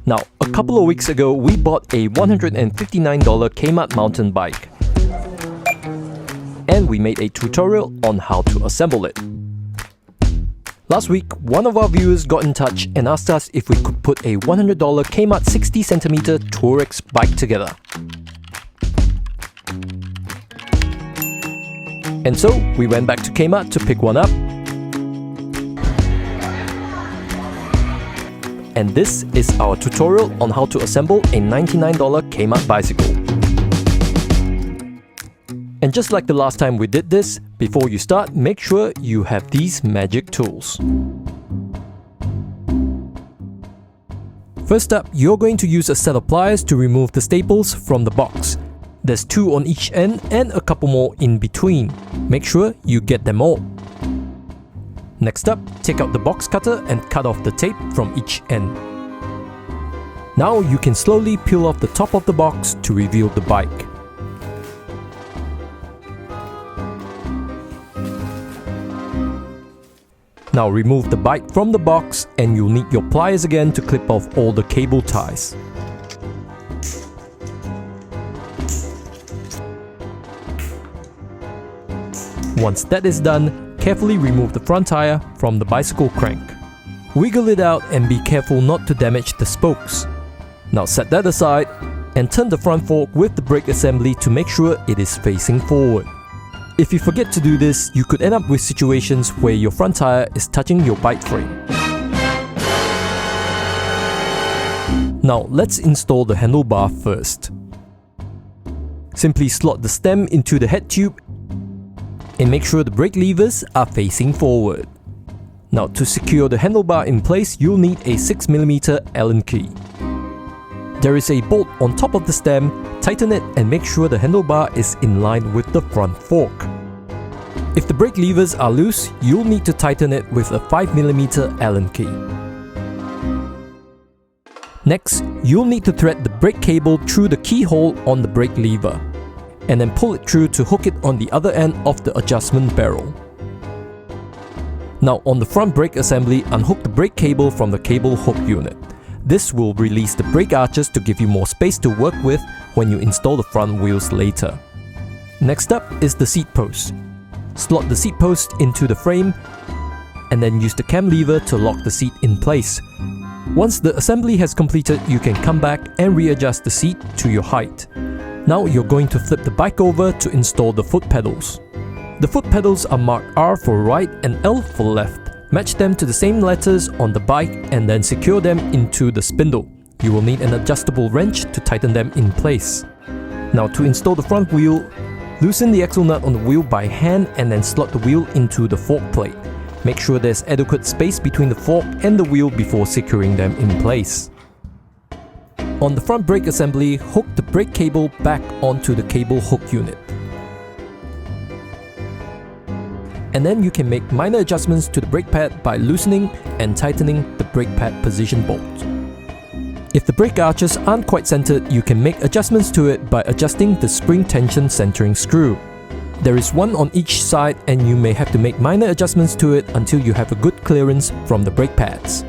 Now, a couple of weeks ago, we bought a $159 Kmart Mountain Bike. And we made a tutorial on how to assemble it. Last week, one of our viewers got in touch and asked us if we could put a $100 Kmart 60cm Tourex bike together. And so, we went back to Kmart to pick one up. And this is our tutorial on how to assemble a $99 Kmart bicycle. And just like the last time we did this, before you start, make sure you have these magic tools. First up, you're going to use a set of pliers to remove the staples from the box. There's 2 on each end and a couple more in between. Make sure you get them all. Next up, take out the box cutter and cut off the tape from each end. Now you can slowly peel off the top of the box to reveal the bike. Now remove the bike from the box and you'll need your pliers again to clip off all the cable ties. Once that is done, carefully remove the front tire from the bicycle crank. Wiggle it out and be careful not to damage the spokes. Now set that aside and turn the front fork with the brake assembly to make sure it is facing forward. If you forget to do this, you could end up with situations where your front tire is touching your bike frame. Now let's install the handlebar first. Simply slot the stem into the head tube and make sure the brake levers are facing forward. Now to secure the handlebar in place, you'll need a 6mm Allen key. There is a bolt on top of the stem. Tighten it and make sure the handlebar is in line with the front fork. If the brake levers are loose, you'll need to tighten it with a 5mm Allen key. Next, you'll need to thread the brake cable through the keyhole on the brake lever, and then pull it through to hook it on the other end of the adjustment barrel. Now on the front brake assembly, unhook the brake cable from the cable hook unit. This will release the brake arches to give you more space to work with when you install the front wheels later. Next up is the seat post. Slot the seat post into the frame and then use the cam lever to lock the seat in place. Once the assembly has completed, you can come back and readjust the seat to your height. Now you're going to flip the bike over to install the foot pedals. The foot pedals are marked R for right and L for left. Match them to the same letters on the bike and then secure them into the spindle. You will need an adjustable wrench to tighten them in place. Now to install the front wheel, loosen the axle nut on the wheel by hand and then slot the wheel into the fork plate. Make sure there's adequate space between the fork and the wheel before securing them in place. On the front brake assembly, hook the brake cable back onto the cable hook unit. And then you can make minor adjustments to the brake pad by loosening and tightening the brake pad position bolt. If the brake arches aren't quite centered, you can make adjustments to it by adjusting the spring tension centering screw. There is one on each side and you may have to make minor adjustments to it until you have a good clearance from the brake pads.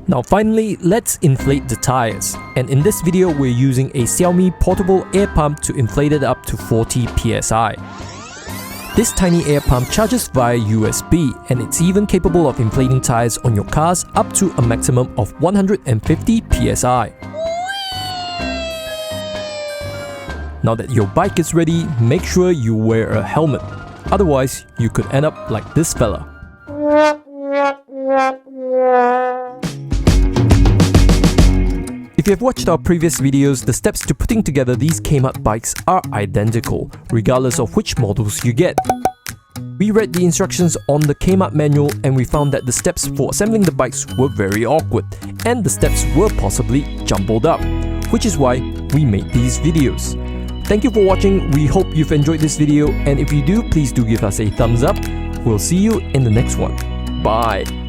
Now finally, let's inflate the tires. And in this video, we're using a Xiaomi portable air pump to inflate it up to 40 psi. This tiny air pump charges via USB and it's even capable of inflating tires on your cars up to a maximum of 150 psi. Now that your bike is ready, make sure you wear a helmet. Otherwise, you could end up like this fella. If you have watched our previous videos, the steps to putting together these Kmart bikes are identical, regardless of which models you get. We read the instructions on the Kmart manual and we found that the steps for assembling the bikes were very awkward, and the steps were possibly jumbled up, which is why we made these videos. Thank you for watching, we hope you've enjoyed this video, and if you do, please do give us a thumbs up. We'll see you in the next one. Bye!